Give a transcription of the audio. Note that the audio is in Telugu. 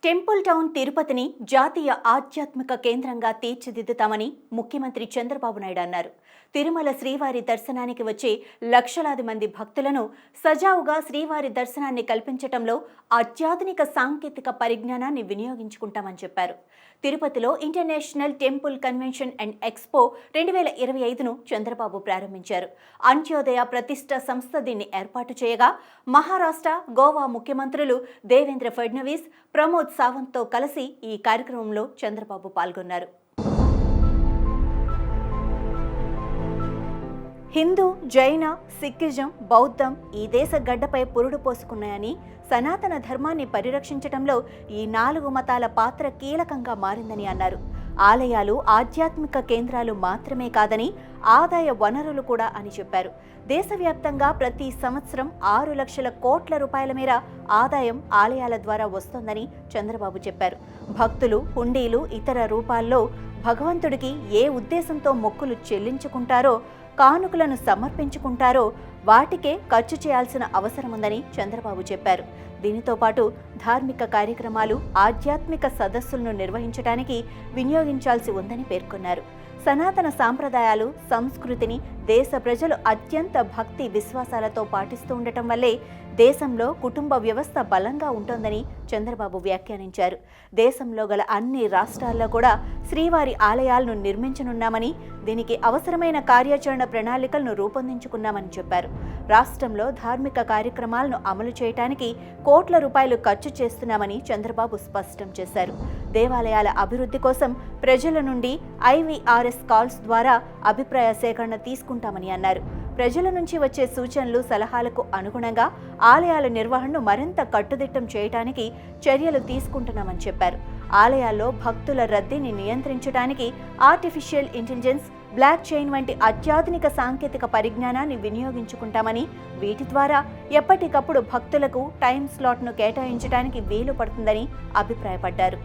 టెంపుల్ టౌన్ తిరుపతిని జాతీయ ఆధ్యాత్మిక కేంద్రంగా తీర్చిదిద్దుతామని ముఖ్యమంత్రి చంద్రబాబు నాయుడు అన్నారు. తిరుమల శ్రీవారి దర్శనానికి వచ్చే లక్షలాది మంది భక్తులను సజావుగా శ్రీవారి దర్శనాన్ని కల్పించటంలో అత్యాధునిక సాంకేతిక పరిజ్ఞానాన్ని వినియోగించుకుంటామని చెప్పారు. తిరుపతిలో international temple convention and expo 2025ను చంద్రబాబు ప్రారంభించారు. అంత్యోదయ ప్రతిష్ట సంస్థ దీన్ని ఏర్పాటు చేయగా మహారాష్ట్ర, గోవా ముఖ్యమంత్రులు దేవేంద్ర ఫడ్నవీస్, ప్రమోద్ సావంత్తో కలిసి ఈ కార్యక్రమంలో చంద్రబాబు పాల్గొన్నారు. హిందూ, జైన, సిక్కిజం, బౌద్ధం ఈ దేశ గడ్డపై పురుడు పోసుకున్నాయని, సనాతన ధర్మాన్ని పరిరక్షించడంలో ఈ 4 మతాల పాత్ర కీలకంగా మారిందని అన్నారు. ఆలయాలు ఆధ్యాత్మిక కేంద్రాలు మాత్రమే కాదని ఆదాయ వనరులు కూడా అని చెప్పారు. దేశవ్యాప్తంగా ప్రతి సంవత్సరం 6 లక్షల కోట్ల రూపాయల మేర ఆదాయం ఆలయాల ద్వారా వస్తోందని చంద్రబాబు చెప్పారు. భక్తులు హుండీలు, ఇతర రూపాల్లో భగవంతుడికి ఏ ఉద్దేశంతో మొక్కులు చెల్లించుకుంటారో, కానుకలను సమర్పించుకుంటారో వాటికే ఖర్చు చేయాల్సిన అవసరముందని చంద్రబాబు చెప్పారు. దీనితో పాటు ధార్మిక కార్యక్రమాలు, ఆధ్యాత్మిక సదస్సులను నిర్వహించడానికి వినియోగించాల్సి ఉందని పేర్కొన్నారు. సనాతన సాంప్రదాయాలు, సంస్కృతిని దేశ ప్రజలు అత్యంత భక్తి విశ్వాసాలతో పాటిస్తూ ఉండటం వల్లే దేశంలో కుటుంబ వ్యవస్థ బలంగా ఉంటోందని చంద్రబాబు వ్యాఖ్యానించారు. దేశంలో గల అన్ని రాష్ట్రాల్లో కూడా శ్రీవారి ఆలయాలను నిర్మించనున్నామని, దీనికి అవసరమైన కార్యాచరణ ప్రణాళికలను రూపొందించుకున్నామని చెప్పారు. రాష్ట్రంలో ధార్మిక కార్యక్రమాలను అమలు చేయడానికి కోట్ల రూపాయలు ఖర్చు చేస్తున్నామని చంద్రబాబు స్పష్టం చేశారు. దేవాలయాల అభివృద్ధి కోసం ప్రజల నుండి IVRS కాల్స్ ద్వారా అభిప్రాయ సేకరణ తీసుకుంటామని అన్నారు. ప్రజల నుంచి వచ్చే సూచనలు, సలహాలకు అనుగుణంగా ఆలయాల నిర్వహణను మరింత కట్టుదిట్టం చేయడానికి చర్యలు తీసుకుంటున్నామని చెప్పారు. ఆలయాల్లో భక్తుల రద్దీని నియంత్రించడానికి ఆర్టిఫిషియల్ ఇంటెలిజెన్స్, బ్లాక్ చైన్ వంటి అత్యాధునిక సాంకేతిక పరిజ్ఞానాన్ని వినియోగించుకుంటామని, వీటి ద్వారా ఎప్పటికప్పుడు భక్తులకు టైం స్లాట్ను కేటాయించడానికి వీలు పడుతుందని అభిప్రాయపడ్డారు.